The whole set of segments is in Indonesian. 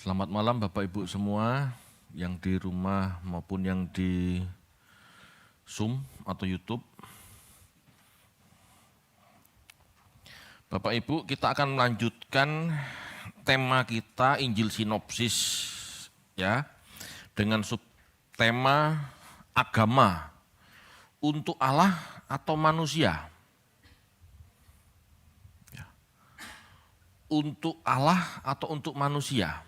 Selamat malam Bapak Ibu semua yang di rumah maupun yang di Zoom atau YouTube. Bapak Ibu, kita akan melanjutkan tema kita Injil Sinopsis ya dengan subtema agama untuk Allah atau manusia. Untuk Allah atau untuk manusia.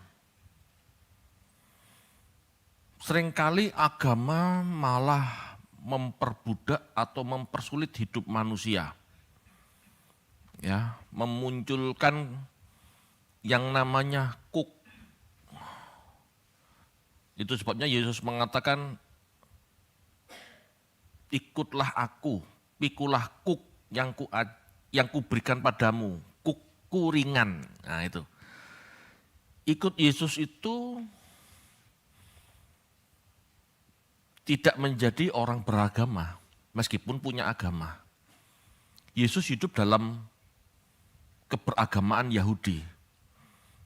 Seringkali agama malah memperbudak atau mempersulit hidup manusia. Ya, memunculkan yang namanya kuk. Itu sebabnya Yesus mengatakan, ikutlah aku, pikulah kuk yang kuberikan padamu, kukku ringan. Nah itu. Ikut Yesus itu tidak menjadi orang beragama, meskipun punya agama. Yesus hidup dalam keberagamaan Yahudi.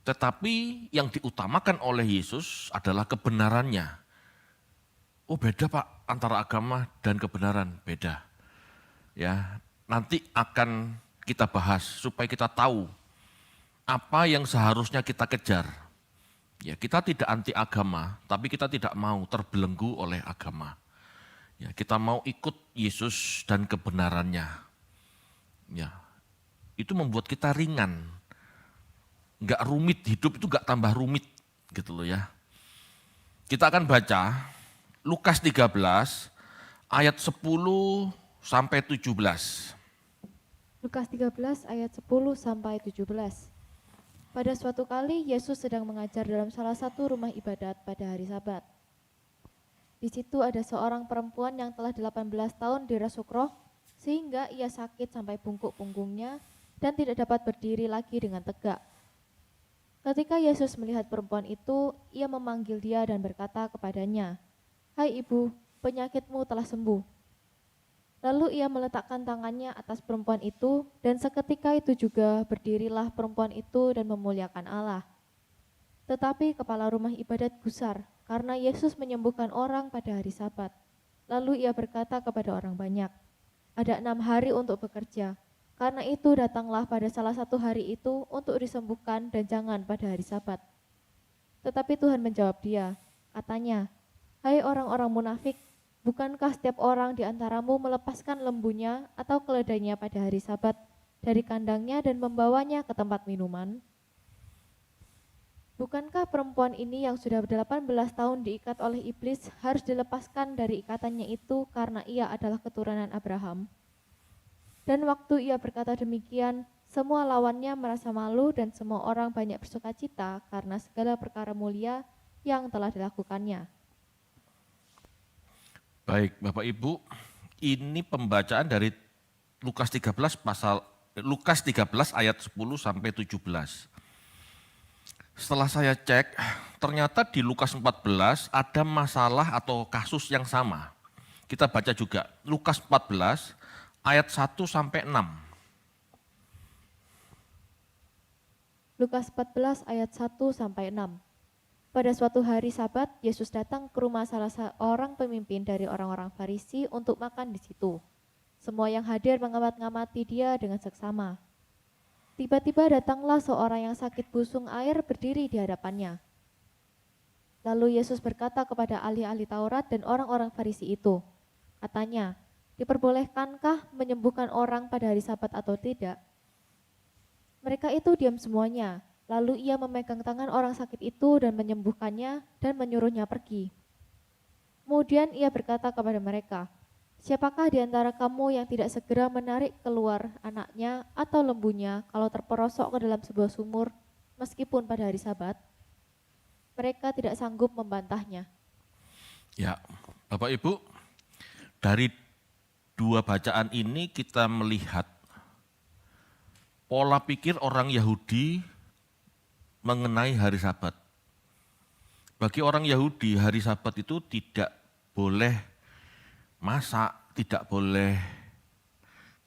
Tetapi yang diutamakan oleh Yesus adalah kebenarannya. Oh beda Pak, antara agama dan kebenaran, beda. Ya, nanti akan kita bahas supaya kita tahu apa yang seharusnya kita kejar. Ya, kita tidak anti agama, tapi kita tidak mau terbelenggu oleh agama. Ya, kita mau ikut Yesus dan kebenarannya. Ya, itu membuat kita ringan. Enggak rumit, hidup itu enggak tambah rumit gitu loh ya. Kita akan baca Lukas 13 ayat 10 sampai 17. Lukas 13 ayat 10 sampai 17. Pada suatu kali Yesus sedang mengajar dalam salah satu rumah ibadat pada hari Sabat. Di situ ada seorang perempuan yang telah 18 tahun dirasuk roh, sehingga ia sakit sampai bungkuk punggungnya dan tidak dapat berdiri lagi dengan tegak. Ketika Yesus melihat perempuan itu, ia memanggil dia dan berkata kepadanya, "Hai ibu, penyakitmu telah sembuh." Lalu ia meletakkan tangannya atas perempuan itu, dan seketika itu juga berdirilah perempuan itu dan memuliakan Allah. Tetapi kepala rumah ibadat gusar, karena Yesus menyembuhkan orang pada hari Sabat. Lalu ia berkata kepada orang banyak, "Ada 6 hari untuk bekerja, karena itu datanglah pada salah satu hari itu untuk disembuhkan dan jangan pada hari Sabat." Tetapi Tuhan menjawab dia, katanya, "Hai orang-orang munafik, bukankah setiap orang di antaramu melepaskan lembunya atau keledainya pada hari Sabat dari kandangnya dan membawanya ke tempat minuman? Bukankah perempuan ini yang sudah 18 tahun diikat oleh iblis harus dilepaskan dari ikatannya itu karena ia adalah keturunan Abraham?" Dan waktu ia berkata demikian, semua lawannya merasa malu dan semua orang banyak bersukacita karena segala perkara mulia yang telah dilakukannya. Baik Bapak Ibu, ini pembacaan dari Lukas 13 ayat 10 sampai 17. Setelah saya cek, ternyata di Lukas 14 ada masalah atau kasus yang sama. Kita baca juga Lukas 14 ayat 1 sampai 6. Lukas 14 ayat 1 sampai 6. Pada suatu hari Sabat, Yesus datang ke rumah salah seorang pemimpin dari orang-orang Farisi untuk makan di situ. Semua yang hadir mengamat-ngamati dia dengan seksama. Tiba-tiba datanglah seorang yang sakit busung air berdiri di hadapannya. Lalu Yesus berkata kepada ahli-ahli Taurat dan orang-orang Farisi itu, katanya, "Diperbolehkankah menyembuhkan orang pada hari Sabat atau tidak?" Mereka itu diam semuanya. Lalu ia memegang tangan orang sakit itu dan menyembuhkannya dan menyuruhnya pergi. Kemudian ia berkata kepada mereka, "Siapakah di antara kamu yang tidak segera menarik keluar anaknya atau lembunya kalau terperosok ke dalam sebuah sumur, meskipun pada hari Sabat?" Mereka tidak sanggup membantahnya. Ya, Bapak Ibu, dari dua bacaan ini kita melihat pola pikir orang Yahudi mengenai hari Sabat. Bagi orang Yahudi, hari Sabat itu tidak boleh masak, tidak boleh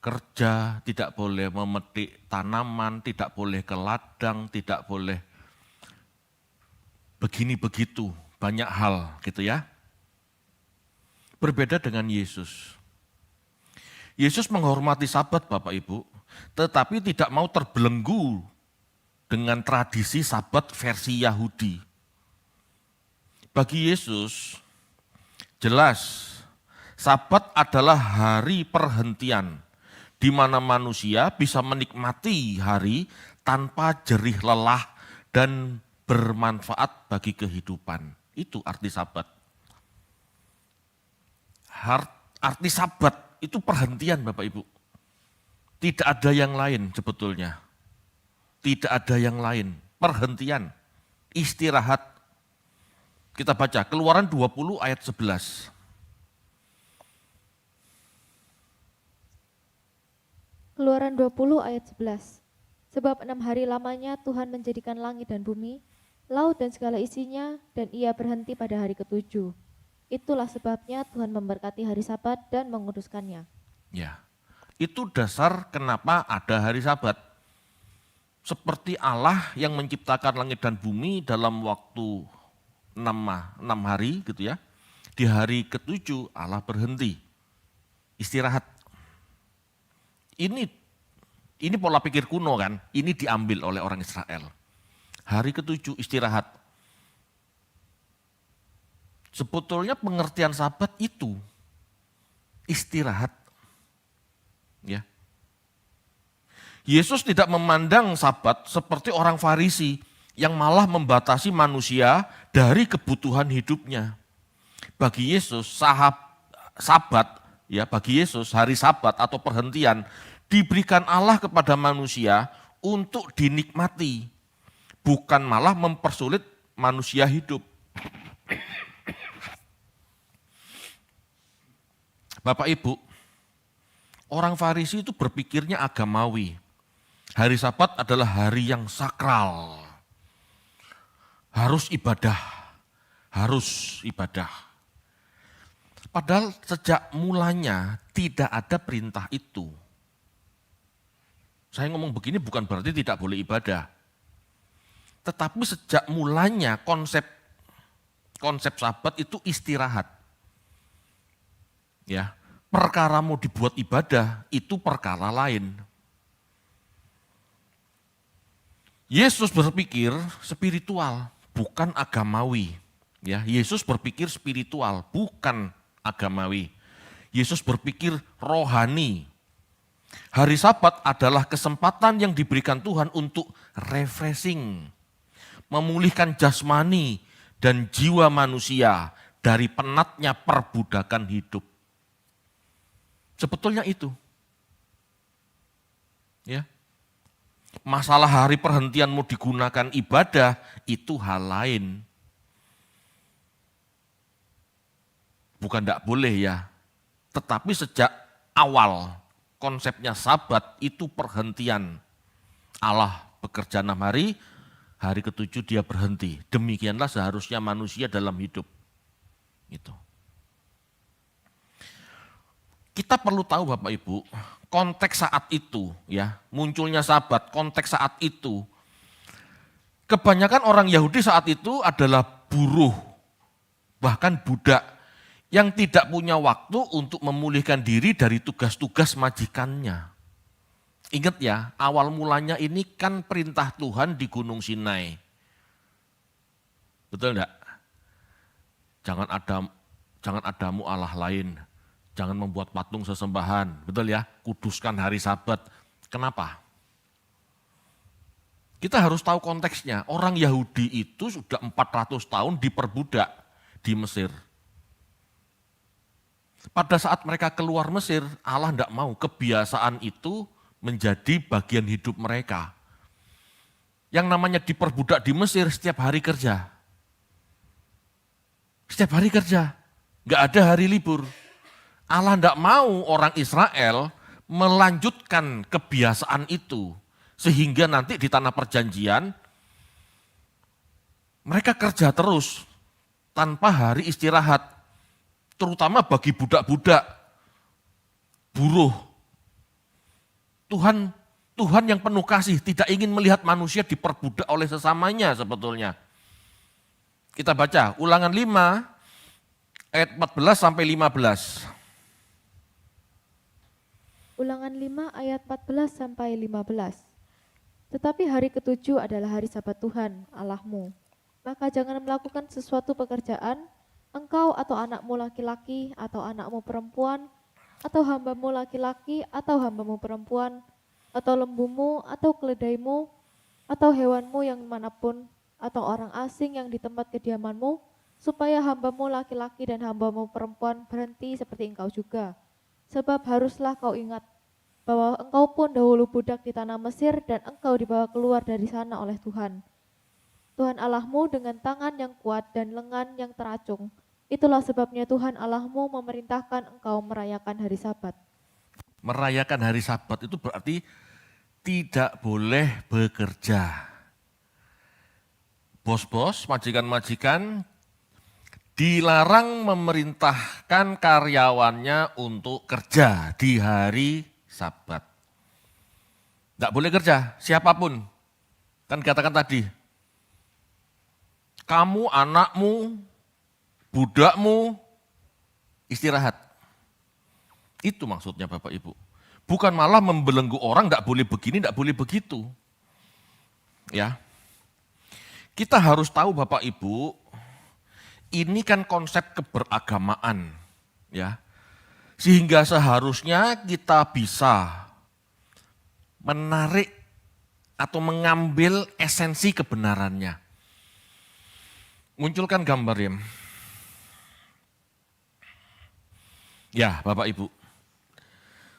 kerja, tidak boleh memetik tanaman, tidak boleh ke ladang, tidak boleh begini begitu, banyak hal gitu ya. Berbeda dengan Yesus. Yesus menghormati Sabat Bapak Ibu, tetapi tidak mau terbelenggu dengan tradisi Sabat versi Yahudi. Bagi Yesus, jelas Sabat adalah hari perhentian, di mana manusia bisa menikmati hari tanpa jerih lelah dan bermanfaat bagi kehidupan. Itu arti Sabat. Arti Sabat itu perhentian Bapak Ibu. Tidak ada yang lain sebetulnya. Tidak ada yang lain. Perhentian, istirahat. Kita baca Keluaran 20 ayat 11. Keluaran 20 ayat 11. Sebab 6 hari lamanya Tuhan menjadikan langit dan bumi, laut dan segala isinya, dan ia berhenti pada hari ketujuh. Itulah sebabnya Tuhan memberkati hari Sabat dan menguduskannya. Ya, itu dasar kenapa ada hari Sabat. Seperti Allah yang menciptakan langit dan bumi dalam waktu 6 hari gitu ya. Di hari ketujuh Allah berhenti, istirahat. Ini pola pikir kuno kan, ini diambil oleh orang Israel. Hari ketujuh istirahat. Sebetulnya pengertian Sabat itu istirahat. Ya. Yesus tidak memandang Sabat seperti orang Farisi yang malah membatasi manusia dari kebutuhan hidupnya. Bagi Yesus Sabat, ya bagi Yesus hari Sabat atau perhentian diberikan Allah kepada manusia untuk dinikmati, bukan malah mempersulit manusia hidup. Bapak Ibu, orang Farisi itu berpikirnya agamawi. Hari Sabat adalah hari yang sakral. Harus ibadah. Padahal sejak mulanya tidak ada perintah itu. Saya ngomong begini bukan berarti tidak boleh ibadah. Tetapi sejak mulanya konsep Sabat itu istirahat. Ya, perkara mau dibuat ibadah itu perkara lain. Yesus berpikir spiritual, bukan agamawi. Ya, Yesus berpikir spiritual, bukan agamawi. Yesus berpikir rohani. Hari Sabat adalah kesempatan yang diberikan Tuhan untuk refreshing, memulihkan jasmani dan jiwa manusia dari penatnya perbudakan hidup. Sebetulnya itu. Ya. Masalah hari perhentianmu digunakan ibadah itu hal lain. Bukan tidak boleh ya. Tetapi sejak awal konsepnya Sabat itu perhentian. Allah bekerja 6 hari, hari ketujuh dia berhenti. Demikianlah seharusnya manusia dalam hidup. Gitu. Kita perlu tahu Bapak Ibu, konteks saat itu ya, munculnya Sabat, konteks saat itu. Kebanyakan orang Yahudi saat itu adalah buruh, bahkan budak yang tidak punya waktu untuk memulihkan diri dari tugas-tugas majikannya. Ingat ya, awal mulanya ini kan perintah Tuhan di Gunung Sinai. Betul enggak? Jangan adamu Allah lain. Jangan membuat patung sesembahan, betul ya? Kuduskan hari Sabat. Kenapa? Kita harus tahu konteksnya. Orang Yahudi itu sudah 400 tahun diperbudak di Mesir. Pada saat mereka keluar Mesir, Allah tidak mau kebiasaan itu menjadi bagian hidup mereka. Yang namanya diperbudak di Mesir setiap hari kerja. Setiap hari kerja, nggak ada hari libur. Allah tidak mau orang Israel melanjutkan kebiasaan itu. Sehingga nanti di tanah perjanjian, mereka kerja terus tanpa hari istirahat. Terutama bagi budak-budak, buruh. Tuhan yang penuh kasih tidak ingin melihat manusia diperbudak oleh sesamanya sebetulnya. Kita baca Ulangan 5 ayat 14 sampai 15. Ulangan 5 ayat 14 sampai 15. Tetapi hari ketujuh adalah hari Sabat Tuhan Allahmu. Maka jangan melakukan sesuatu pekerjaan, engkau atau anakmu laki-laki atau anakmu perempuan, atau hambamu laki-laki atau hambamu perempuan, atau lembumu atau keledaimu, atau hewanmu yang manapun, atau orang asing yang di tempat kediamanmu, supaya hambamu laki-laki dan hambamu perempuan berhenti seperti engkau juga. Sebab haruslah kau ingat bahwa engkau pun dahulu budak di tanah Mesir dan engkau dibawa keluar dari sana oleh Tuhan. Tuhan Allahmu dengan tangan yang kuat dan lengan yang teracung. Itulah sebabnya Tuhan Allahmu memerintahkan engkau merayakan hari Sabat. Merayakan hari Sabat itu berarti tidak boleh bekerja. Bos-bos, majikan-majikan dilarang memerintahkan karyawannya untuk kerja di hari Sabat. Tidak boleh kerja, siapapun. Kan katakan tadi, kamu, anakmu, budakmu, istirahat. Itu maksudnya Bapak Ibu. Bukan malah membelenggu orang, tidak boleh begini, tidak boleh begitu. Ya, kita harus tahu Bapak Ibu, ini kan konsep keberagamaan. Ya, sehingga seharusnya kita bisa menarik atau mengambil esensi kebenarannya. Munculkan gambar ya. Ya Bapak Ibu,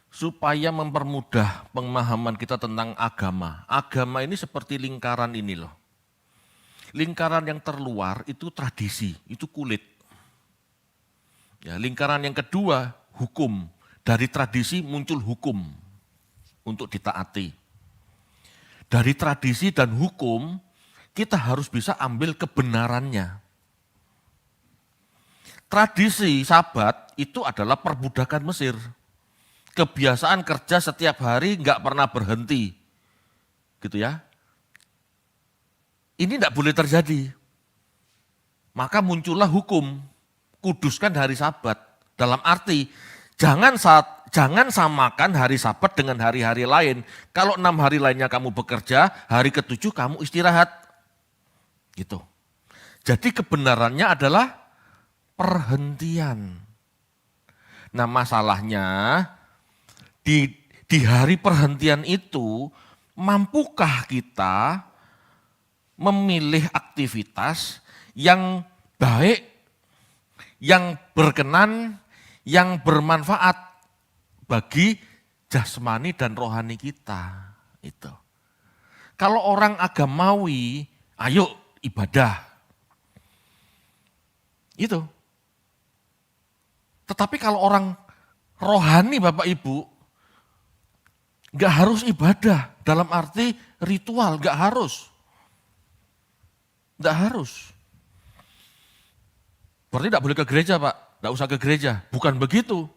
supaya mempermudah pemahaman kita tentang agama. Agama ini seperti lingkaran ini loh. Lingkaran yang terluar itu tradisi, itu kulit. Ya, lingkaran yang kedua hukum. Dari tradisi muncul hukum untuk ditaati. Dari tradisi dan hukum kita harus bisa ambil kebenarannya. Tradisi Sabat itu adalah perbudakan Mesir. Kebiasaan kerja setiap hari nggak pernah berhenti. Gitu ya. Ini tidak boleh terjadi. Maka muncullah hukum. Kuduskan hari Sabat. Dalam arti jangan samakan hari Sabat dengan hari-hari lain. Kalau 6 hari lainnya kamu bekerja, hari ke-7 kamu istirahat. Gitu. Jadi kebenarannya adalah perhentian. Nah masalahnya di hari perhentian itu mampukah kita memilih aktivitas yang baik, yang berkenan, yang bermanfaat bagi jasmani dan rohani kita. Itu. Kalau orang agamawi, ayo ibadah. Itu. Tetapi kalau orang rohani Bapak Ibu, gak harus ibadah dalam arti ritual, gak harus. Gak harus. Berarti tidak boleh ke gereja Pak, tidak usah ke gereja. Bukan begitu.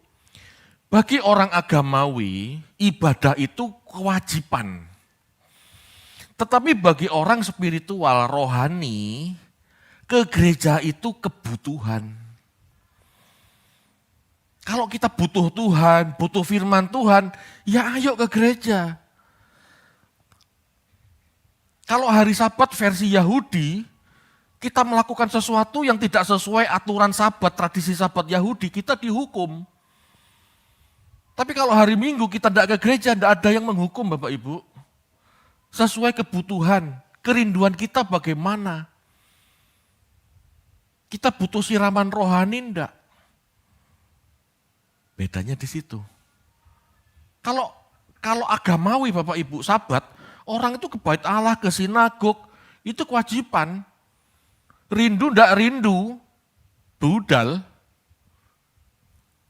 Bagi orang agamawi, ibadah itu kewajiban. Tetapi bagi orang spiritual, rohani, ke gereja itu kebutuhan. Kalau kita butuh Tuhan, butuh firman Tuhan, ya ayo ke gereja. Kalau hari Sabat versi Yahudi, kita melakukan sesuatu yang tidak sesuai aturan Sabat, tradisi Sabat Yahudi, kita dihukum. Tapi kalau hari Minggu kita tidak ke gereja, tidak ada yang menghukum Bapak Ibu. Sesuai kebutuhan, kerinduan kita bagaimana. Kita butuh siraman rohani enggak? Bedanya di situ. Kalau agamawi Bapak Ibu, Sabat, orang itu ke bait Allah, ke sinagog, itu kewajiban. Rindu ndak rindu, budal.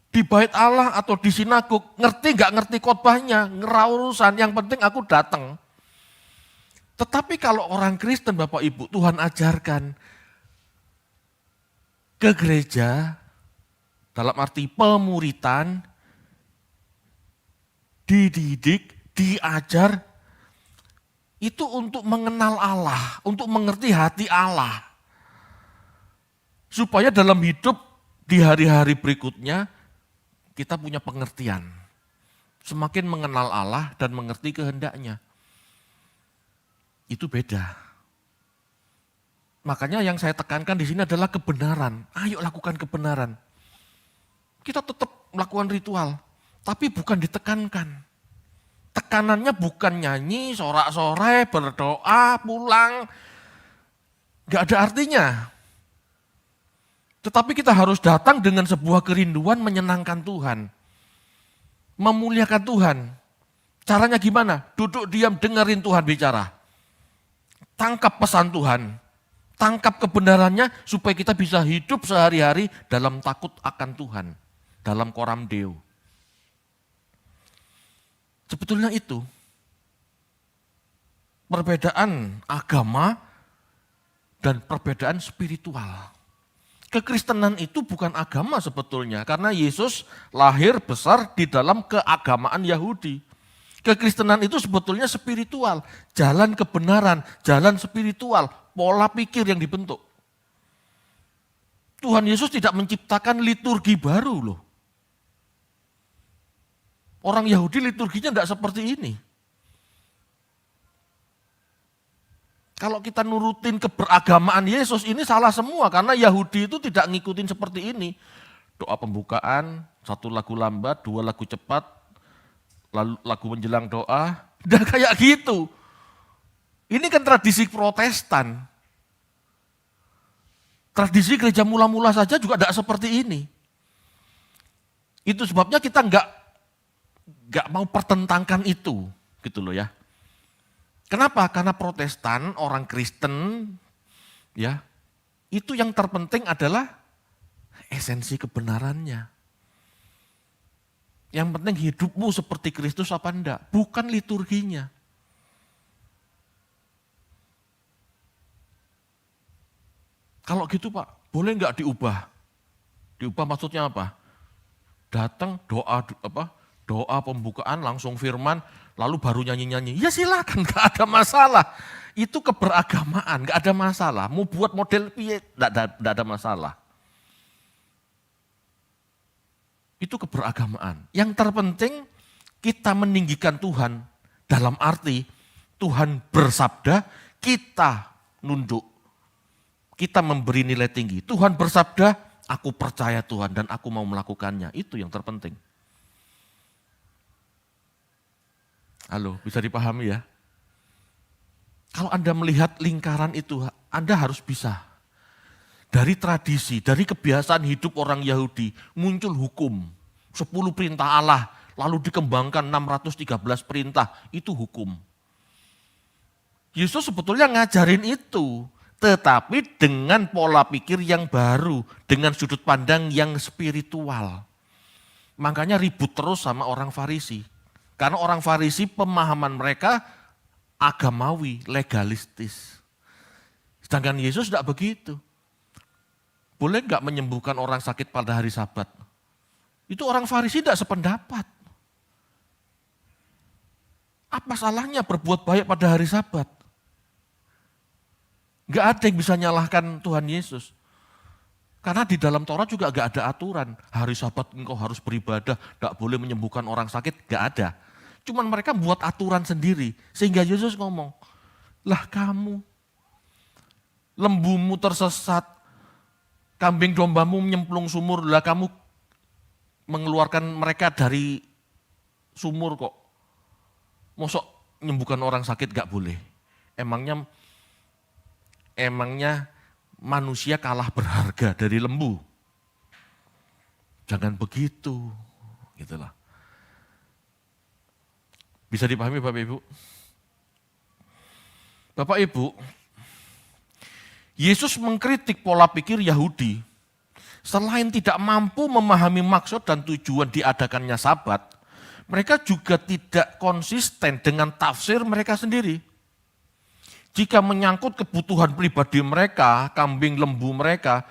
Di bait Allah atau di sinagog, ngerti nggak ngerti khotbahnya, ngerawurusan, yang penting aku datang. Tetapi kalau orang Kristen Bapak Ibu, Tuhan ajarkan ke gereja, dalam arti pemuritan, dididik, diajar, itu untuk mengenal Allah, untuk mengerti hati Allah. Supaya dalam hidup di hari-hari berikutnya kita punya pengertian. Semakin mengenal Allah dan mengerti kehendaknya. Itu beda. Makanya yang saya tekankan di sini adalah kebenaran. Ayo lakukan kebenaran. Kita tetap melakukan ritual, tapi bukan ditekankan. Tekanannya bukan nyanyi, sorak-sorai, berdoa, pulang. Gak ada artinya. Tetapi kita harus datang dengan sebuah kerinduan menyenangkan Tuhan. Memuliakan Tuhan. Caranya gimana? Duduk diam, dengerin Tuhan bicara. Tangkap pesan Tuhan. Tangkap kebenarannya supaya kita bisa hidup sehari-hari dalam takut akan Tuhan. Dalam koram Deo. Sebetulnya itu. Perbedaan agama dan perbedaan spiritual. Kekristenan itu bukan agama sebetulnya, karena Yesus lahir besar di dalam keagamaan Yahudi. Kekristenan itu sebetulnya spiritual, jalan kebenaran, jalan spiritual, pola pikir yang dibentuk. Tuhan Yesus tidak menciptakan liturgi baru loh. Orang Yahudi liturginya tidak seperti ini. Kalau kita nurutin keberagamaan Yesus ini salah semua karena Yahudi itu tidak ngikutin seperti ini. Doa pembukaan, 1 lagu lambat, 2 lagu cepat, lalu lagu menjelang doa, udah kayak gitu. Ini kan tradisi Protestan. Tradisi gereja mula-mula saja juga tidak seperti ini. Itu sebabnya kita nggak mau pertentangkan itu, gitu loh ya. Kenapa? Karena Protestan, orang Kristen, ya, itu yang terpenting adalah esensi kebenarannya. Yang penting hidupmu seperti Kristus apa enggak, bukan liturginya. Kalau gitu Pak, boleh enggak diubah? Diubah maksudnya apa? Datang doa pembukaan langsung firman, lalu baru nyanyi-nyanyi. Ya silakan, gak ada masalah. Itu keberagamaan, gak ada masalah. Mau buat model piye, gak ada masalah. Itu keberagamaan. Yang terpenting kita meninggikan Tuhan dalam arti Tuhan bersabda, kita nunduk. Kita memberi nilai tinggi. Tuhan bersabda, aku percaya Tuhan dan aku mau melakukannya. Itu yang terpenting. Halo, bisa dipahami ya? Kalau Anda melihat lingkaran itu, Anda harus bisa. Dari tradisi, dari kebiasaan hidup orang Yahudi, muncul hukum. 10 perintah Allah, lalu dikembangkan 613 perintah, itu hukum. Yesus sebetulnya ngajarin itu, tetapi dengan pola pikir yang baru, dengan sudut pandang yang spiritual. Makanya ribut terus sama orang Farisi. Karena orang Farisi pemahaman mereka agamawi, legalistis. Sedangkan Yesus tidak begitu. Boleh enggak menyembuhkan orang sakit pada hari Sabat? Itu orang Farisi tidak sependapat. Apa salahnya berbuat baik pada hari Sabat? Enggak ada yang bisa nyalahkan Tuhan Yesus. Karena di dalam Taurat juga enggak ada aturan. Hari Sabat engkau harus beribadah, enggak boleh menyembuhkan orang sakit, enggak ada. Cuman mereka buat aturan sendiri. Sehingga Yesus ngomong, lah kamu, lembumu tersesat, kambing dombamu nyemplung sumur, lah kamu mengeluarkan mereka dari sumur kok. Mosok menyembuhkan orang sakit gak boleh. Emangnya manusia kalah berharga dari lembu. Jangan begitu, gitulah. Bisa dipahami Bapak Ibu? Bapak Ibu, Yesus mengkritik pola pikir Yahudi. Selain tidak mampu memahami maksud dan tujuan diadakannya Sabat, mereka juga tidak konsisten dengan tafsir mereka sendiri. Jika menyangkut kebutuhan pribadi mereka, kambing lembu mereka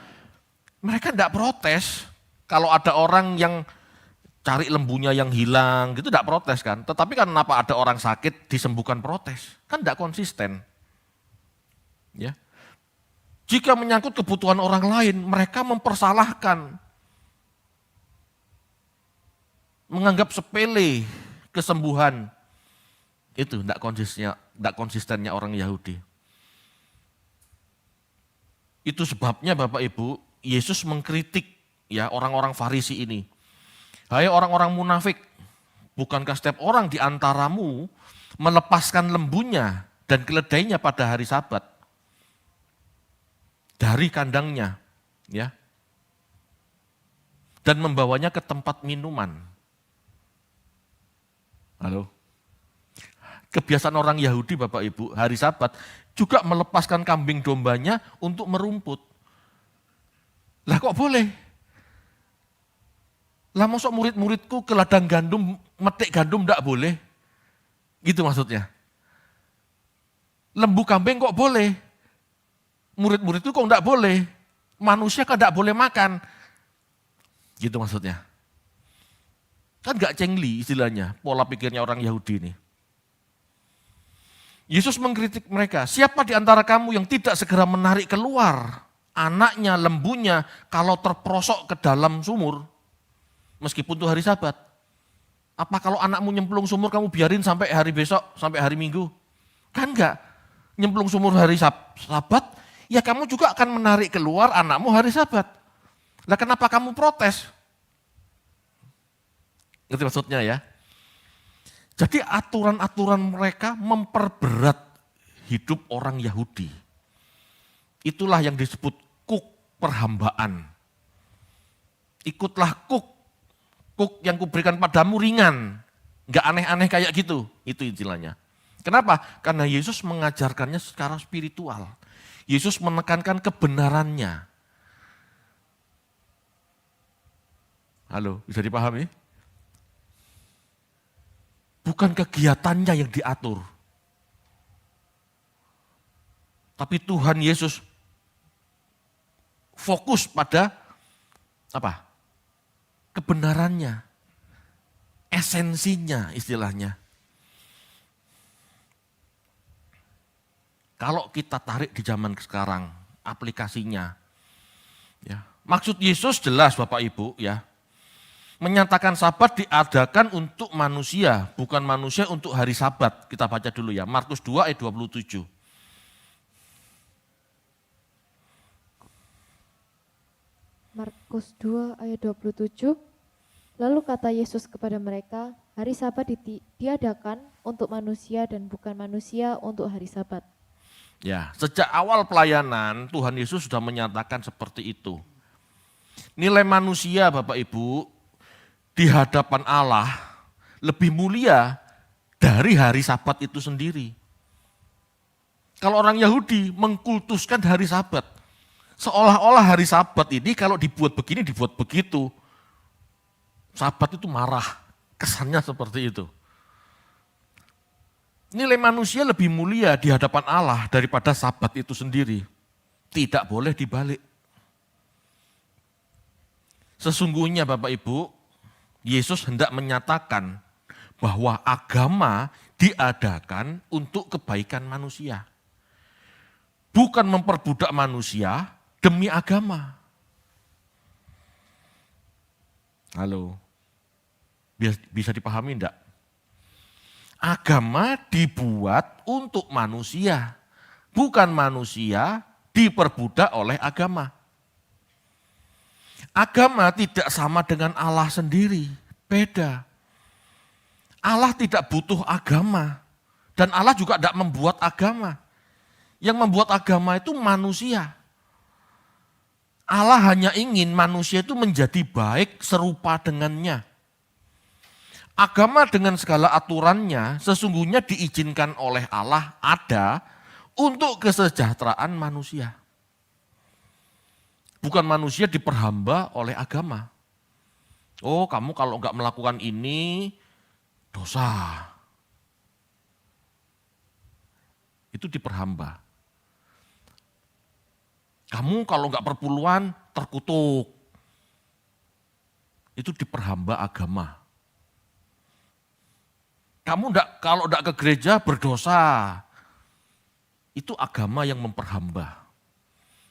tidak protes. Kalau ada orang yang cari lembunya yang hilang, gitu tidak protes kan. Tetapi kan kenapa ada orang sakit disembuhkan protes? Kan tidak konsisten. Ya. Jika menyangkut kebutuhan orang lain, mereka mempersalahkan. Menganggap sepele kesembuhan. Itu tidak konsistennya orang Yahudi. Itu sebabnya Bapak Ibu, Yesus mengkritik ya orang-orang Farisi ini. Hai orang-orang munafik, bukankah setiap orang di antaramu melepaskan lembunya dan keledainya pada hari Sabat dari kandangnya, ya, dan membawanya ke tempat minuman. Halo. Kebiasaan orang Yahudi Bapak Ibu, hari Sabat juga melepaskan kambing dombanya untuk merumput. Lah kok boleh? Lah masuk murid-muridku ke ladang gandum, metik gandum enggak boleh? Gitu maksudnya. Lembu kambing kok boleh? Murid-muridku kok enggak boleh? Manusia kan enggak boleh makan. Gitu maksudnya. Kan gak cengli istilahnya, pola pikirnya orang Yahudi ini. Yesus mengkritik mereka, siapa di antara kamu yang tidak segera menarik keluar anaknya, lembunya, kalau terperosok ke dalam sumur, meskipun itu hari Sabat. Apa kalau anakmu nyemplung sumur kamu biarin sampai hari besok, sampai hari Minggu? Kan enggak, nyemplung sumur hari Sabat, ya kamu juga akan menarik keluar anakmu hari Sabat. Lah kenapa kamu protes? Ngerti maksudnya ya? Jadi aturan-aturan mereka memperberat hidup orang Yahudi. Itulah yang disebut kuk perhambaan. Ikutlah kuk yang kuberikan padamu ringan. Enggak aneh-aneh kayak gitu, itu istilahnya. Kenapa? Karena Yesus mengajarkannya secara spiritual. Yesus menekankan kebenarannya. Halo, bisa dipahami? Bukan kegiatannya yang diatur. Tapi Tuhan Yesus fokus pada apa? Kebenarannya, esensinya istilahnya. Kalau kita tarik di zaman sekarang, aplikasinya, ya, maksud Yesus jelas Bapak Ibu ya. Menyatakan Sabat diadakan untuk manusia, bukan manusia untuk hari Sabat. Kita baca dulu ya, Markus 2 ayat 27. Markus 2 ayat 27. Lalu kata Yesus kepada mereka, hari Sabat diadakan untuk manusia dan bukan manusia untuk hari Sabat. Ya, sejak awal pelayanan Tuhan Yesus sudah menyatakan seperti itu. Nilai manusia Bapak Ibu di hadapan Allah lebih mulia dari hari Sabat itu sendiri. Kalau orang Yahudi mengkultuskan hari Sabat, seolah-olah hari Sabat ini kalau dibuat begini, dibuat begitu. Sabat itu marah, kesannya seperti itu. Nilai manusia lebih mulia di hadapan Allah daripada Sabat itu sendiri. Tidak boleh dibalik. Sesungguhnya Bapak Ibu, Yesus hendak menyatakan bahwa agama diadakan untuk kebaikan manusia. Bukan memperbudak manusia demi agama. Halo, bisa dipahami enggak? Agama dibuat untuk manusia, bukan manusia diperbudak oleh agama. Agama tidak sama dengan Allah sendiri, beda. Allah tidak butuh agama, dan Allah juga tidak membuat agama. Yang membuat agama itu manusia. Allah hanya ingin manusia itu menjadi baik serupa dengannya. Agama dengan segala aturannya sesungguhnya diizinkan oleh Allah ada untuk kesejahteraan manusia. Bukan manusia diperhamba oleh agama. Oh, kamu kalau enggak melakukan ini, dosa. Itu diperhamba. Kamu kalau enggak perpuluhan, terkutuk. Itu diperhamba agama. Kamu kalau enggak ke gereja, berdosa. Itu agama yang memperhamba.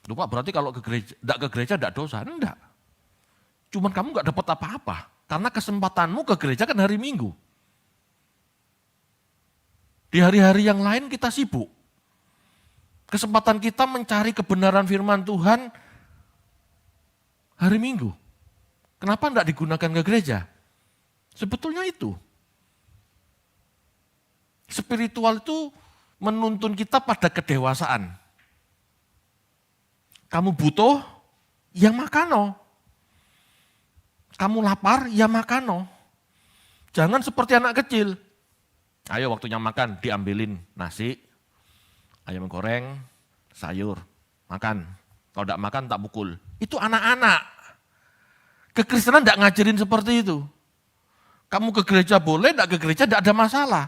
Loh Pak, berarti kalau enggak ke gereja enggak dosa? Enggak. Cuman kamu enggak dapat apa-apa. Karena kesempatanmu ke gereja kan hari Minggu. Di hari-hari yang lain kita sibuk. Kesempatan kita mencari kebenaran firman Tuhan hari Minggu. Kenapa enggak digunakan ke gereja? Sebetulnya itu. Spiritual itu menuntun kita pada kedewasaan. Kamu butuh, ya makano. Kamu lapar, ya makano. Jangan seperti anak kecil. Ayo waktunya makan, diambilin nasi, ayam goreng, sayur, makan. Kalau tidak makan, tak pukul. Itu anak-anak. Kekristenan tidak ngajarin seperti itu. Kamu ke gereja boleh, tidak ke gereja tidak ada masalah.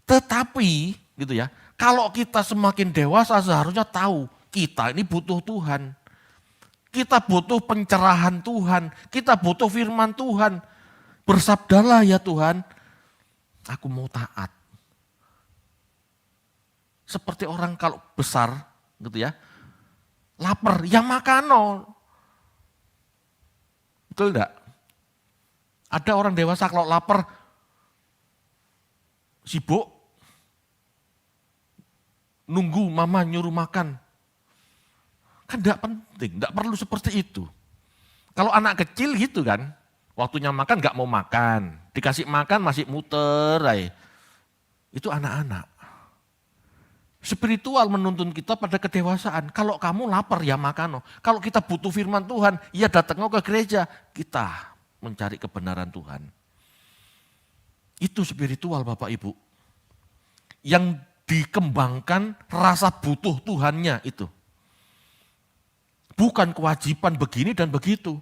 Tetapi, gitu ya, kalau kita semakin dewasa seharusnya tahu, kita ini butuh Tuhan. Kita butuh pencerahan Tuhan, kita butuh firman Tuhan. Bersabdalah ya Tuhan, aku mau taat. Seperti orang kalau besar, gitu ya, lapar, ya makano. Betul enggak? Ada orang dewasa kalau lapar, sibuk, nunggu mama nyuruh makan. Kan enggak penting, enggak perlu seperti itu. Kalau anak kecil gitu kan, waktunya makan enggak mau makan, dikasih makan masih muter. Itu anak-anak. Spiritual menuntun kita pada kedewasaan. Kalau kamu lapar ya makan. Kalau kita butuh firman Tuhan, ya datang ke gereja. Kita mencari kebenaran Tuhan. Itu spiritual Bapak Ibu. Yang dikembangkan rasa butuh Tuhannya itu. Bukan kewajiban begini dan begitu.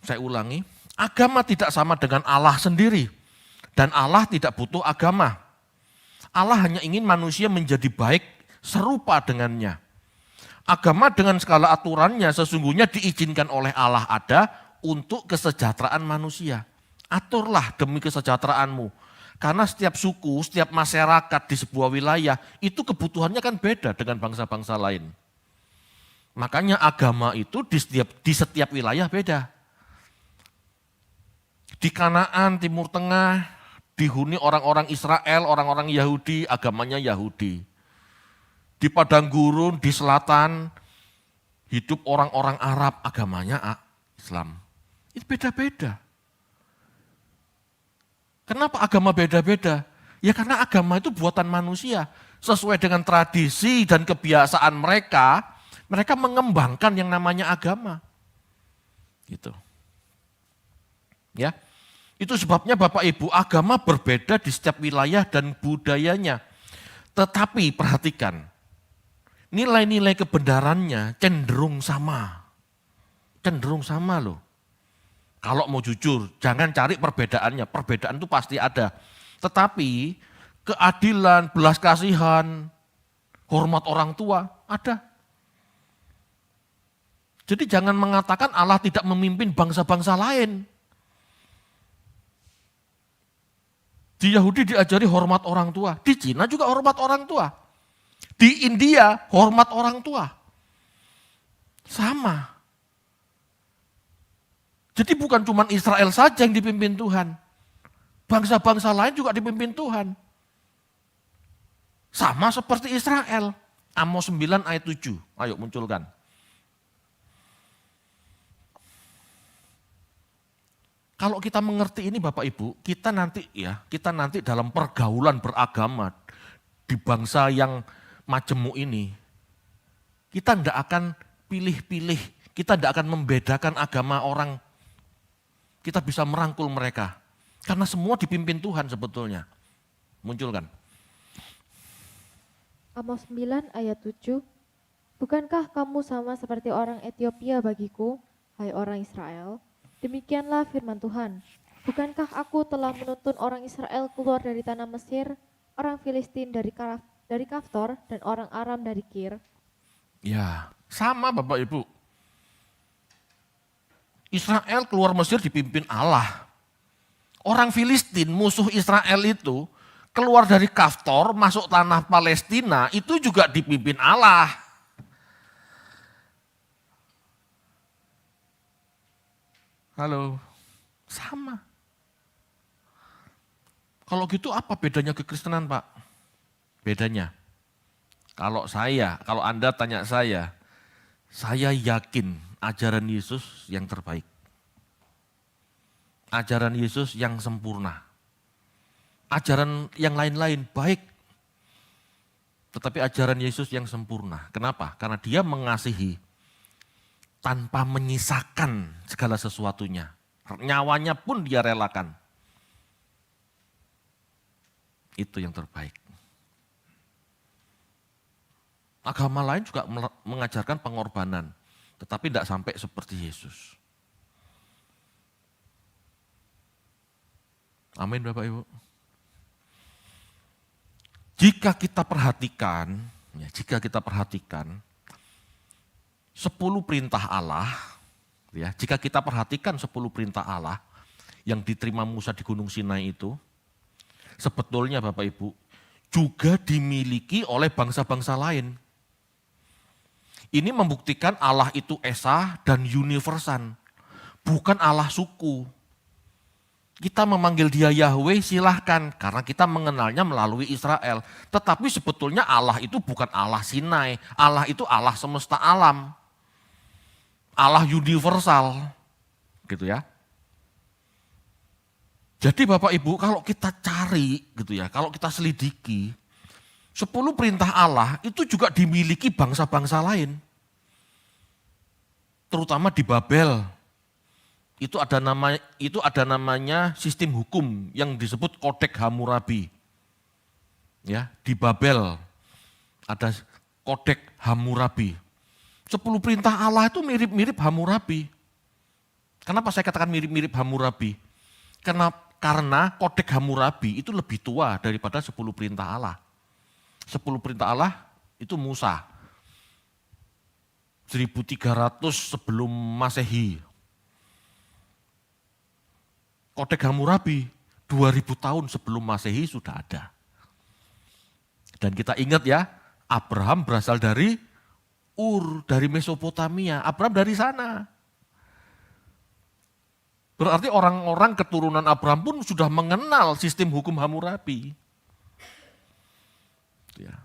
Saya ulangi, agama tidak sama dengan Allah sendiri. Dan Allah tidak butuh agama. Allah hanya ingin manusia menjadi baik serupa dengannya. Agama dengan skala aturannya sesungguhnya diizinkan oleh Allah ada untuk kesejahteraan manusia. Aturlah demi kesejahteraanmu. Karena setiap suku, setiap masyarakat di sebuah wilayah, itu kebutuhannya kan beda dengan bangsa-bangsa lain. Makanya agama itu di setiap wilayah beda. Di Kanaan, Timur Tengah, dihuni orang-orang Israel, orang-orang Yahudi, agamanya Yahudi. Di padang gurun, di selatan, hidup orang-orang Arab, agamanya Islam. Itu beda-beda. Kenapa agama beda-beda? Ya karena agama itu buatan manusia. Sesuai dengan tradisi dan kebiasaan mereka, mereka mengembangkan yang namanya agama. Gitu. Ya. Itu sebabnya Bapak Ibu, agama berbeda di setiap wilayah dan budayanya. Tetapi perhatikan, nilai-nilai kebenarannya cenderung sama. Cenderung sama loh. Kalau mau jujur, jangan cari perbedaannya. Perbedaan itu pasti ada. Tetapi keadilan, belas kasihan, hormat orang tua, ada. Jadi jangan mengatakan Allah tidak memimpin bangsa-bangsa lain. Di Yahudi diajari hormat orang tua. Di Cina juga hormat orang tua. Di India hormat orang tua. Sama. Jadi bukan cuma Israel saja yang dipimpin Tuhan. Bangsa-bangsa lain juga dipimpin Tuhan. Sama seperti Israel. Amos 9 ayat 7. Ayo munculkan. Kalau kita mengerti ini Bapak Ibu, kita nanti dalam pergaulan beragama di bangsa yang majemuk ini, kita tidak akan pilih-pilih, kita tidak akan membedakan agama orang. Kita bisa merangkul mereka. Karena semua dipimpin Tuhan sebetulnya. Munculkan. Amos 9 ayat 7. Bukankah kamu sama seperti orang Ethiopia bagiku, hai orang Israel? Demikianlah firman Tuhan. Bukankah aku telah menuntun orang Israel keluar dari tanah Mesir, orang Filistin dari Kaftor, dan orang Aram dari Kir? Ya, sama Bapak Ibu. Israel keluar Mesir dipimpin Allah. Orang Filistin, musuh Israel itu, keluar dari Kaftor, masuk tanah Palestina, itu juga dipimpin Allah. Halo, sama. Kalau gitu apa bedanya kekristenan, Pak? Bedanya, kalau Anda tanya saya yakin ajaran Yesus yang terbaik. Ajaran Yesus yang sempurna. Ajaran yang lain-lain baik, tetapi ajaran Yesus yang sempurna. Kenapa? Karena dia mengasihi tanpa menyisakan segala sesuatunya. Nyawanya pun dia relakan. Itu yang terbaik. Agama lain juga mengajarkan pengorbanan, tetapi tidak sampai seperti Yesus. Amin Bapak Ibu. Jika kita perhatikan 10 perintah Allah, ya, jika kita perhatikan 10 perintah Allah yang diterima Musa di Gunung Sinai itu, sebetulnya Bapak Ibu juga dimiliki oleh bangsa-bangsa lain. Ini membuktikan Allah itu esa dan universal, bukan Allah suku. Kita memanggil dia Yahweh silahkan, karena kita mengenalnya melalui Israel. Tetapi sebetulnya Allah itu bukan Allah Sinai, Allah itu Allah semesta alam. Allah universal, gitu ya. Jadi Bapak Ibu kalau kita cari gitu ya, kalau kita selidiki, 10 perintah Allah itu juga dimiliki bangsa-bangsa lain. Terutama di Babel. Itu ada namanya sistem hukum yang disebut Kodeks Hammurabi. Ya, di Babel ada Kodeks Hammurabi. 10 perintah Allah itu mirip-mirip Hammurabi. Kenapa saya katakan mirip-mirip Hammurabi? Karena Kodeks Hammurabi itu lebih tua daripada 10 perintah Allah. 10 perintah Allah itu Musa. 1300 sebelum Masehi. Kodeks Hammurabi 2000 tahun sebelum Masehi sudah ada. Dan kita ingat ya, Abraham berasal dari Ur, dari Mesopotamia. Abraham dari sana. Berarti orang-orang keturunan Abraham pun sudah mengenal sistem hukum Hammurabi. Ya.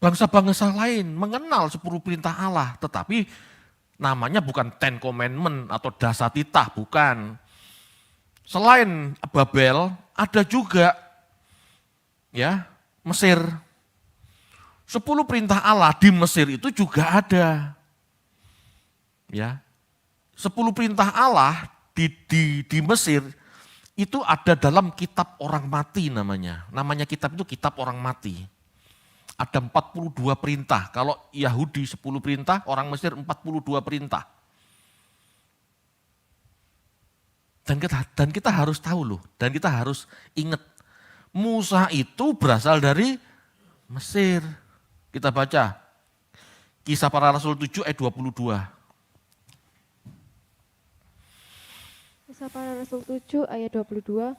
Bangsa-bangsa lain mengenal 10 perintah Allah, tetapi namanya bukan Ten Commandment atau Dasatitah, bukan. Selain Babel, ada juga ya Mesir. 10 perintah Allah di Mesir itu juga ada. Ya. 10 perintah Allah di Mesir itu ada dalam kitab orang mati namanya. Namanya kitab itu kitab orang mati. Ada 42 perintah. Kalau Yahudi 10 perintah, orang Mesir 42 perintah. Dan kita harus tahu loh, dan kita harus ingat, Musa itu berasal dari Mesir. Kita baca Kisah Para Rasul 7 ayat 22. Kisah Para Rasul 7 ayat 22.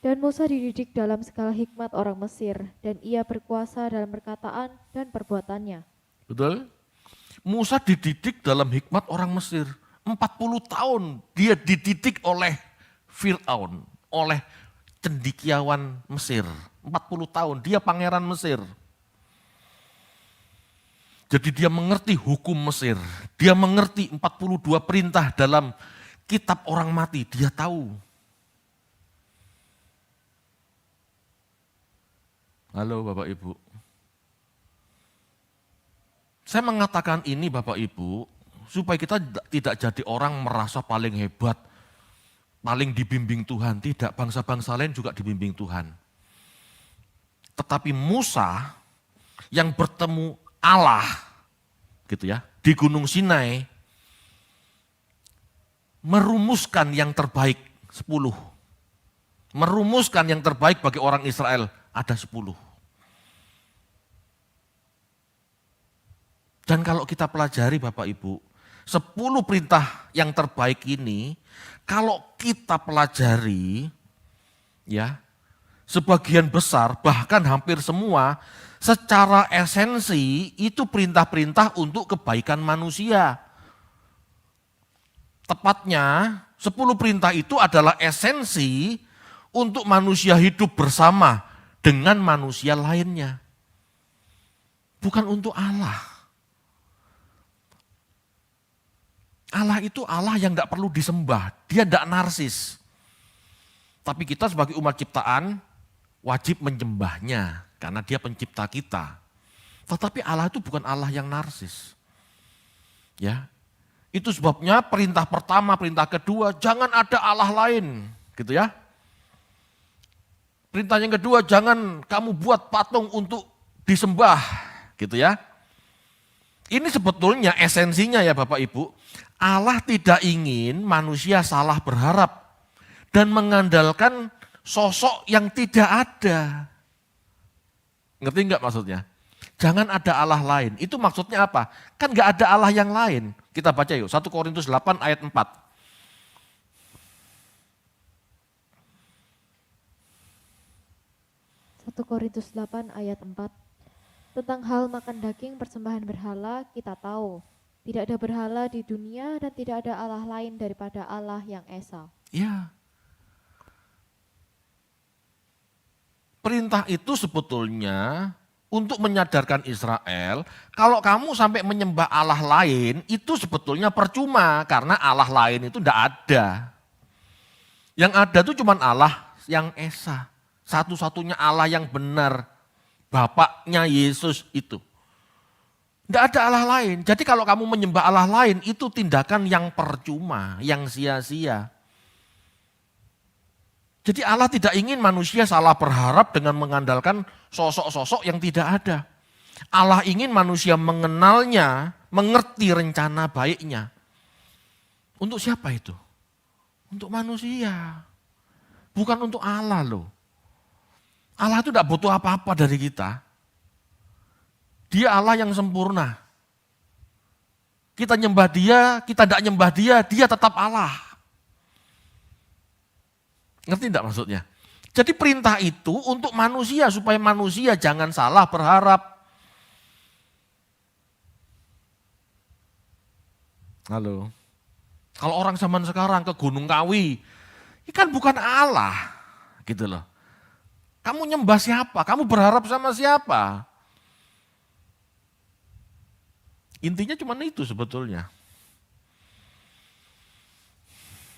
Dan Musa dididik dalam segala hikmat orang Mesir, dan ia berkuasa dalam perkataan dan perbuatannya. Betul? Musa dididik dalam hikmat orang Mesir. 40 tahun dia dididik oleh Fir'aun, oleh cendekiawan Mesir. 40 tahun dia pangeran Mesir. Jadi dia mengerti hukum Mesir. Dia mengerti 42 perintah dalam kitab orang mati. Dia tahu. Halo Bapak Ibu. Saya mengatakan ini Bapak Ibu, supaya kita tidak jadi orang merasa paling hebat, paling dibimbing Tuhan. Tidak, bangsa-bangsa lain juga dibimbing Tuhan. Tetapi Musa yang bertemu Allah, gitu ya, di Gunung Sinai, merumuskan yang terbaik 10. Merumuskan yang terbaik bagi orang Israel ada 10. Dan kalau kita pelajari Bapak Ibu, 10 perintah yang terbaik ini, kalau kita pelajari, ya, sebagian besar, bahkan hampir semua, secara esensi itu perintah-perintah untuk kebaikan manusia. Tepatnya 10 perintah itu adalah esensi untuk manusia hidup bersama dengan manusia lainnya. Bukan untuk Allah. Allah itu Allah yang tidak perlu disembah, dia tidak narsis. Tapi kita sebagai umat ciptaan wajib menyembahnya karena dia pencipta kita. Tetapi Allah itu bukan Allah yang narsis. Ya, itu sebabnya perintah pertama, perintah kedua, jangan ada Allah lain, gitu ya. Perintah yang kedua, jangan kamu buat patung untuk disembah, gitu ya. Ini sebetulnya esensinya ya Bapak Ibu, Allah tidak ingin manusia salah berharap dan mengandalkan sosok yang tidak ada. Ngerti enggak maksudnya? Jangan ada Allah lain. Itu maksudnya apa? Kan enggak ada Allah yang lain. Kita baca yuk, 1 Korintus 8 ayat 4. 1 Korintus 8 ayat 4. Tentang hal makan daging persembahan berhala kita tahu, tidak ada berhala di dunia dan tidak ada Allah lain daripada Allah yang esa. Ya. Perintah itu sebetulnya untuk menyadarkan Israel, kalau kamu sampai menyembah Allah lain, itu sebetulnya percuma karena Allah lain itu tidak ada. Yang ada itu cuma Allah yang esa, satu-satunya Allah yang benar, Bapaknya Yesus itu. Tidak ada Allah lain. Jadi kalau kamu menyembah Allah lain itu tindakan yang percuma, yang sia-sia. Jadi Allah tidak ingin manusia salah berharap dengan mengandalkan sosok-sosok yang tidak ada. Allah ingin manusia mengenalnya, mengerti rencana baiknya. Untuk siapa itu? Untuk manusia. Bukan untuk Allah loh. Allah itu tidak butuh apa-apa dari kita. Dia Allah yang sempurna. Kita nyembah dia, kita tidak nyembah dia, dia tetap Allah. Ngerti tidak maksudnya? Jadi perintah itu untuk manusia, supaya manusia jangan salah berharap. Halo. Kalau orang zaman sekarang ke Gunung Kawi, ini kan bukan Allah. Gitu loh. Kamu nyembah siapa? Kamu berharap sama siapa? Intinya cuma itu sebetulnya.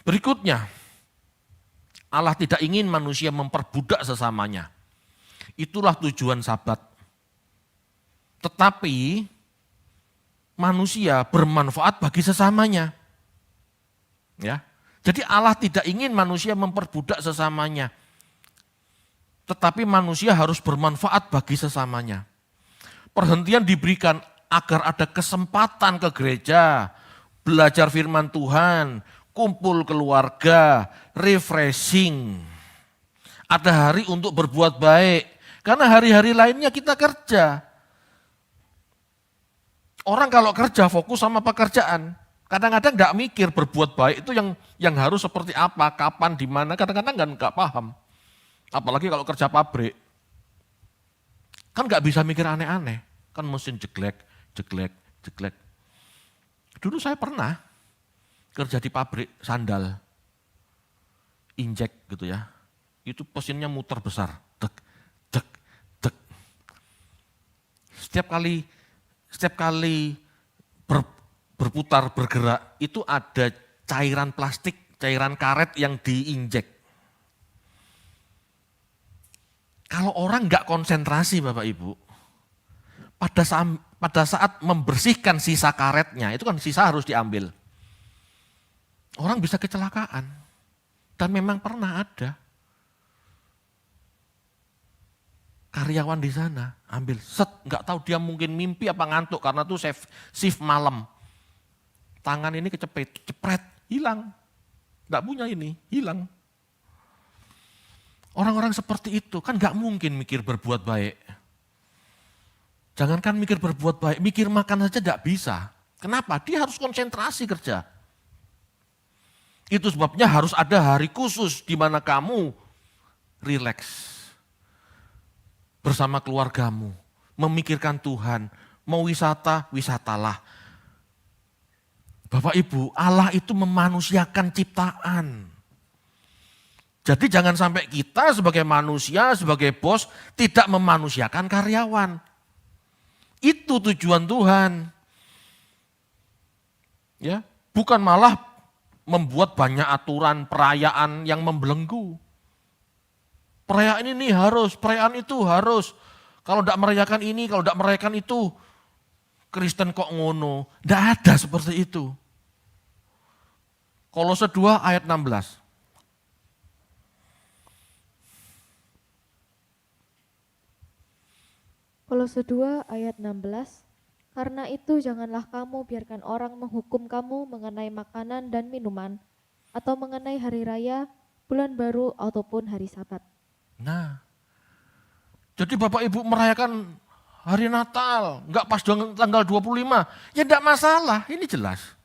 Berikutnya, Allah tidak ingin manusia memperbudak sesamanya. Itulah tujuan Sabat. Tetapi manusia bermanfaat bagi sesamanya. Ya. Jadi Allah tidak ingin manusia memperbudak sesamanya. Tetapi manusia harus bermanfaat bagi sesamanya. Perhentian diberikan agar ada kesempatan ke gereja, belajar firman Tuhan, kumpul keluarga, refreshing. Ada hari untuk berbuat baik, karena hari-hari lainnya kita kerja. Orang kalau kerja fokus sama pekerjaan, kadang-kadang nggak mikir berbuat baik itu yang harus seperti apa, kapan, di mana, kadang-kadang nggak paham. Apalagi kalau kerja pabrik, kan nggak bisa mikir aneh-aneh, kan mesin jeglek. Dulu saya pernah kerja di pabrik sandal, injek gitu ya, itu mesinnya muter besar, dek. Setiap kali berputar bergerak itu ada cairan plastik, cairan karet yang diinjek. Kalau orang nggak konsentrasi Bapak Ibu, pada saat membersihkan sisa karetnya, itu kan sisa harus diambil. Orang bisa kecelakaan. Dan memang pernah ada. Karyawan di sana ambil, nggak tahu dia mungkin mimpi apa ngantuk karena tuh shift malam. Tangan ini cepret, hilang. Nggak punya ini, hilang. Orang-orang seperti itu kan gak mungkin mikir berbuat baik. Jangankan mikir berbuat baik, mikir makan saja gak bisa. Kenapa? Dia harus konsentrasi kerja. Itu sebabnya harus ada hari khusus di mana kamu rileks. bersama keluargamu, memikirkan Tuhan, mau wisata, wisatalah. Bapak Ibu, Allah itu memanusiakan ciptaan. Jadi jangan sampai kita sebagai manusia, sebagai bos, tidak memanusiakan karyawan. Itu tujuan Tuhan. Ya, bukan malah membuat banyak aturan perayaan yang membelenggu. Perayaan ini harus, perayaan itu harus. Kalau tidak merayakan ini, kalau tidak merayakan itu, Kristen kok ngono. Tidak ada seperti itu. Kolose 2 ayat 16. Kolose 2 ayat 16. Karena itu janganlah kamu biarkan orang menghukum kamu mengenai makanan dan minuman, atau mengenai hari raya, bulan baru, ataupun hari Sabat. Nah, jadi Bapak Ibu merayakan hari Natal, enggak pas tanggal 25, ya enggak masalah, ini jelas.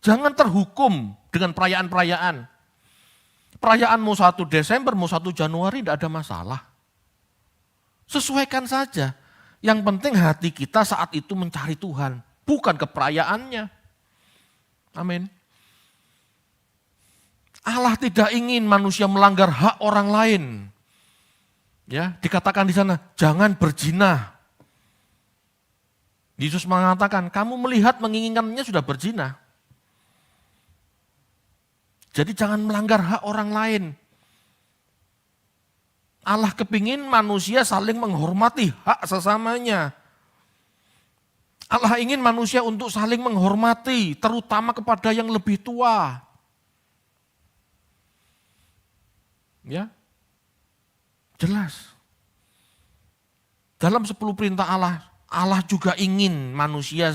Jangan terhukum dengan perayaan-perayaan. Perayaan mau 1 Desember, mau 1 Januari enggak ada masalah. Sesuaikan saja. Yang penting hati kita saat itu mencari Tuhan, bukan keperayaannya. Amin. Allah tidak ingin manusia melanggar hak orang lain. Ya, dikatakan di sana, jangan berzina. Yesus mengatakan, kamu melihat menginginkannya sudah berzina. Jadi jangan melanggar hak orang lain. Allah kepingin manusia saling menghormati hak sesamanya. Allah ingin manusia untuk saling menghormati, terutama kepada yang lebih tua. Ya, jelas. Dalam 10 perintah Allah, Allah juga ingin manusia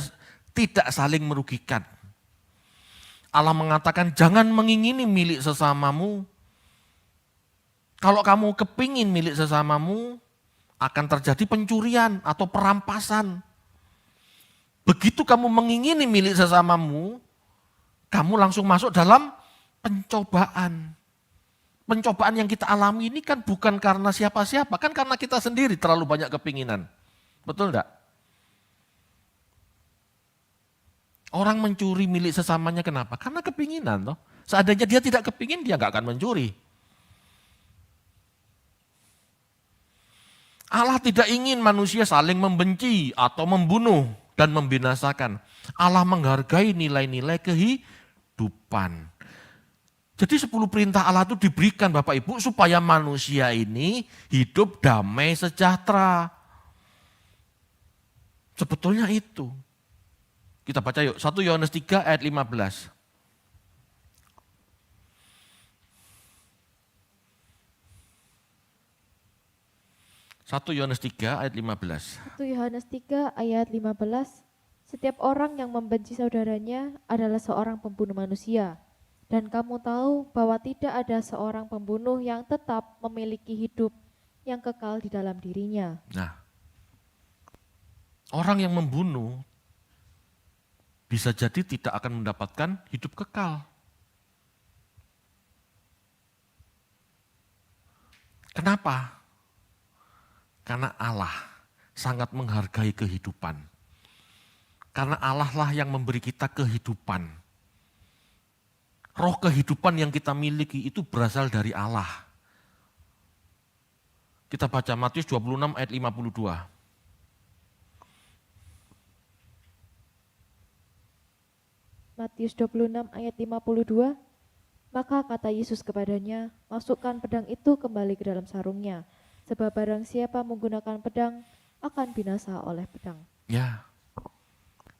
tidak saling merugikan. Allah mengatakan jangan mengingini milik sesamamu. Kalau kamu kepingin milik sesamamu, akan terjadi pencurian atau perampasan. Begitu kamu mengingini milik sesamamu, kamu langsung masuk dalam pencobaan. Pencobaan yang kita alami ini kan bukan karena siapa-siapa, kan karena kita sendiri terlalu banyak kepinginan. Betul enggak? Orang mencuri milik sesamanya kenapa? Karena kepinginan toh. Seandainya dia tidak kepingin, dia enggak akan mencuri. Allah tidak ingin manusia saling membenci atau membunuh dan membinasakan. Allah menghargai nilai-nilai kehidupan. Jadi 10 perintah Allah itu diberikan Bapak Ibu supaya manusia ini hidup damai sejahtera. Sebetulnya itu. Kita baca yuk, 1 Yohanes 3 ayat 15. 1 Yohanes 3 ayat 15. 1 Yohanes 3 ayat 15. Setiap orang yang membenci saudaranya adalah seorang pembunuh manusia. Dan kamu tahu bahwa tidak ada seorang pembunuh yang tetap memiliki hidup yang kekal di dalam dirinya. Nah, orang yang membunuh bisa jadi tidak akan mendapatkan hidup kekal. Kenapa? Karena Allah sangat menghargai kehidupan. Karena Allah lah yang memberi kita kehidupan. Roh kehidupan yang kita miliki itu berasal dari Allah. Kita baca Matius 26 ayat 52. Matius 26 ayat 52. Maka kata Yesus kepadanya, masukkan pedang itu kembali ke dalam sarungnya. Sebab barang siapa menggunakan pedang akan binasa oleh pedang. Ya,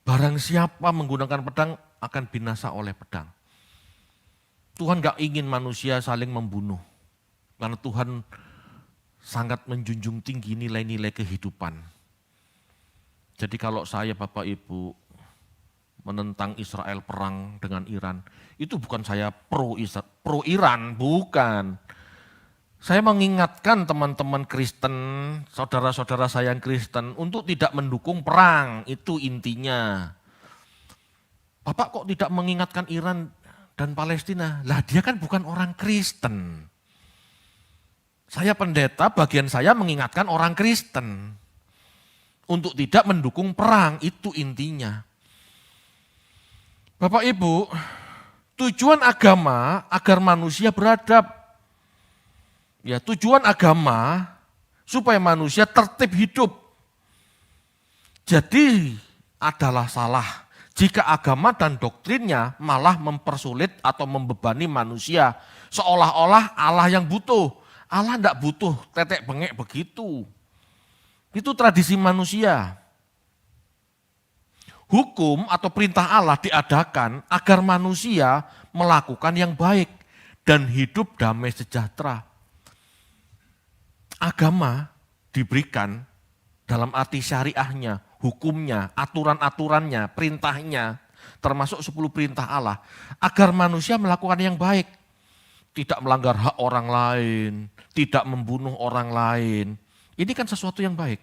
barang siapa menggunakan pedang akan binasa oleh pedang. Tuhan gak ingin manusia saling membunuh. Karena Tuhan sangat menjunjung tinggi nilai-nilai kehidupan. Jadi kalau saya Bapak Ibu menentang Israel perang dengan Iran, itu bukan saya pro Iran, bukan. Saya mengingatkan teman-teman Kristen, saudara-saudara saya yang Kristen untuk tidak mendukung perang, itu intinya. Bapak kok tidak mengingatkan Iran dan Palestina? Lah dia kan bukan orang Kristen. Saya pendeta, bagian saya mengingatkan orang Kristen untuk tidak mendukung perang, itu intinya. Bapak Ibu, tujuan agama agar manusia beradab. Ya, tujuan agama supaya manusia tertib hidup. Jadi adalah salah jika agama dan doktrinnya malah mempersulit atau membebani manusia. Seolah-olah Allah yang butuh. Allah tidak butuh tetek bengek begitu. Itu tradisi manusia. Hukum atau perintah Allah diadakan agar manusia melakukan yang baik dan hidup damai sejahtera. Agama diberikan dalam arti syariahnya, hukumnya, aturan-aturannya, perintahnya, termasuk 10 perintah Allah, agar manusia melakukan yang baik. Tidak melanggar hak orang lain, tidak membunuh orang lain. Ini kan sesuatu yang baik.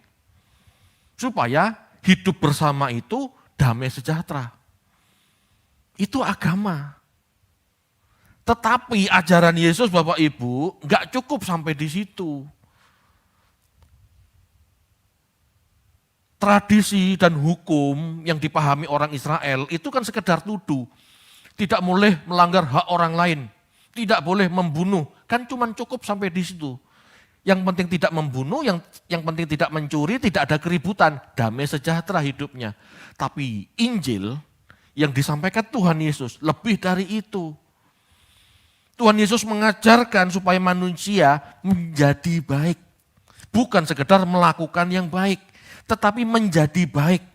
Supaya hidup bersama itu damai sejahtera. Itu agama. Tetapi ajaran Yesus Bapak Ibu enggak cukup sampai di situ. Tradisi dan hukum yang dipahami orang Israel itu kan sekedar tuduh. Tidak boleh melanggar hak orang lain. Tidak boleh membunuh. Kan cuma cukup sampai di situ. Yang penting tidak membunuh, yang penting tidak mencuri, tidak ada keributan. Damai sejahtera hidupnya. Tapi Injil yang disampaikan Tuhan Yesus lebih dari itu. Tuhan Yesus mengajarkan supaya manusia menjadi baik. Bukan sekedar melakukan yang baik, tetapi menjadi baik.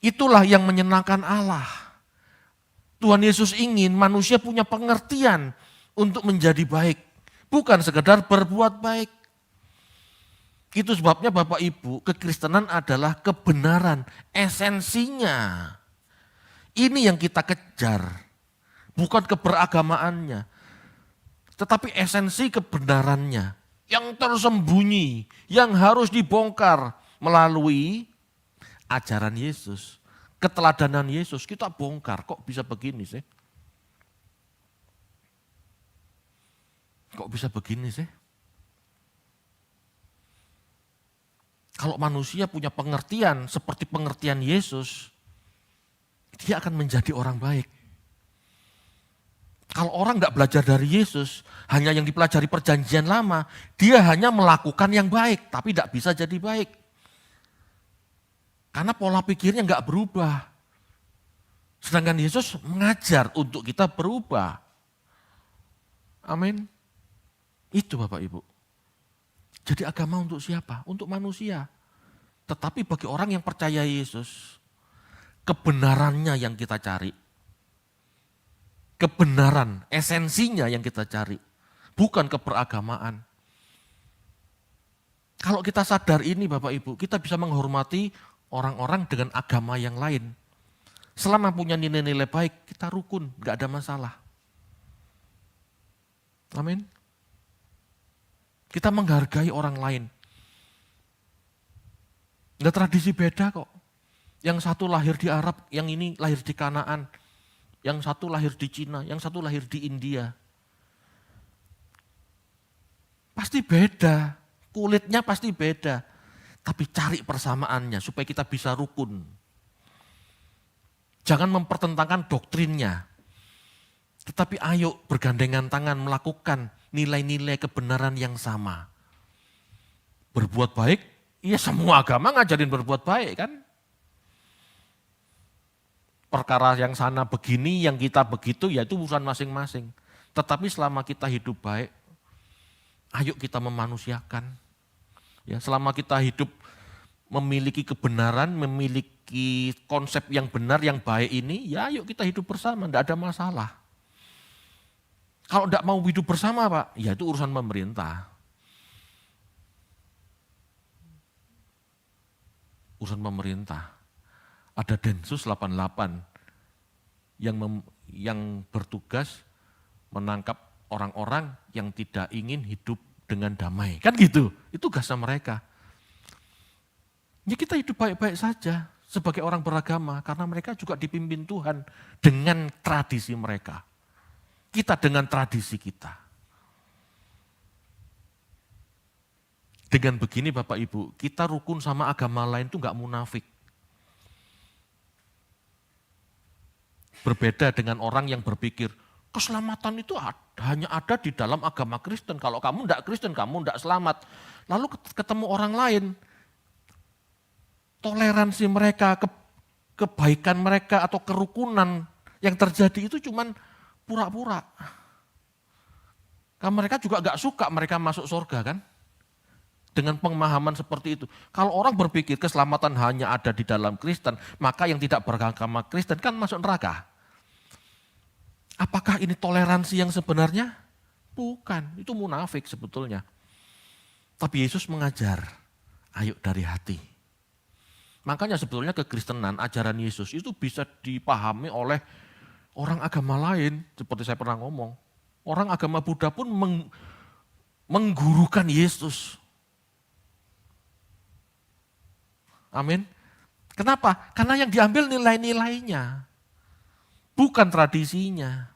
Itulah yang menyenangkan Allah. Tuhan Yesus ingin manusia punya pengertian untuk menjadi baik. Bukan sekedar berbuat baik. Itu sebabnya Bapak Ibu, kekristenan adalah kebenaran, esensinya. Ini yang kita kejar, bukan keberagamaannya. Tetapi esensi kebenarannya, yang tersembunyi, yang harus dibongkar melalui ajaran Yesus. Keteladanan Yesus kita bongkar, kok bisa begini sih? Kok bisa begini sih? Kalau manusia punya pengertian seperti pengertian Yesus, dia akan menjadi orang baik. Kalau orang tidak belajar dari Yesus, hanya yang dipelajari perjanjian lama, dia hanya melakukan yang baik, tapi tidak bisa jadi baik. Karena pola pikirnya enggak berubah. Sedangkan Yesus mengajar untuk kita berubah. Amin. Itu Bapak Ibu. Jadi agama untuk siapa? Untuk manusia. Tetapi bagi orang yang percaya Yesus, kebenarannya yang kita cari. Kebenaran, esensinya yang kita cari. Bukan keberagamaan. Kalau kita sadar ini Bapak Ibu, kita bisa menghormati orang-orang dengan agama yang lain. Selama punya nilai-nilai baik, kita rukun, gak ada masalah. Amin. Kita menghargai orang lain. Nggak tradisi beda kok. Yang satu lahir di Arab, yang ini lahir di Kanaan. Yang satu lahir di Cina, yang satu lahir di India. Pasti beda, kulitnya pasti beda. Tapi cari persamaannya supaya kita bisa rukun. Jangan mempertentangkan doktrinnya. Tetapi ayo bergandengan tangan melakukan nilai-nilai kebenaran yang sama. Berbuat baik, ya semua agama ngajarin berbuat baik kan. Perkara yang sana begini, yang kita begitu, ya itu urusan masing-masing. Tetapi selama kita hidup baik, ayo kita memanusiakan. Ya, selama kita hidup memiliki kebenaran, memiliki konsep yang benar, yang baik ini, ya ayo kita hidup bersama, tidak ada masalah. Kalau tidak mau hidup bersama Pak, ya itu urusan pemerintah. Urusan pemerintah. Ada Densus 88 yang bertugas menangkap orang-orang yang tidak ingin hidup dengan damai. Kan gitu, itu tugasnya mereka. Ya kita hidup baik-baik saja sebagai orang beragama karena mereka juga dipimpin Tuhan dengan tradisi mereka. Kita dengan tradisi kita. Dengan begini Bapak Ibu, kita rukun sama agama lain itu nggak munafik. Berbeda dengan orang yang berpikir, keselamatan itu hanya ada di dalam agama Kristen. Kalau kamu tidak Kristen, kamu tidak selamat. Lalu ketemu orang lain, toleransi mereka, kebaikan mereka atau kerukunan yang terjadi itu cuman pura-pura. Karena mereka juga gak suka mereka masuk surga kan. Dengan pemahaman seperti itu. Kalau orang berpikir keselamatan hanya ada di dalam Kristen, maka yang tidak beragama Kristen kan masuk neraka. Apakah ini toleransi yang sebenarnya? Bukan, itu munafik sebetulnya. Tapi Yesus mengajar, ayo dari hati. Makanya sebetulnya kekristenan, ajaran Yesus itu bisa dipahami oleh orang agama lain, seperti saya pernah ngomong. Orang agama Buddha pun menggurukan Yesus. Amin. Kenapa? Karena yang diambil nilai-nilainya, bukan tradisinya.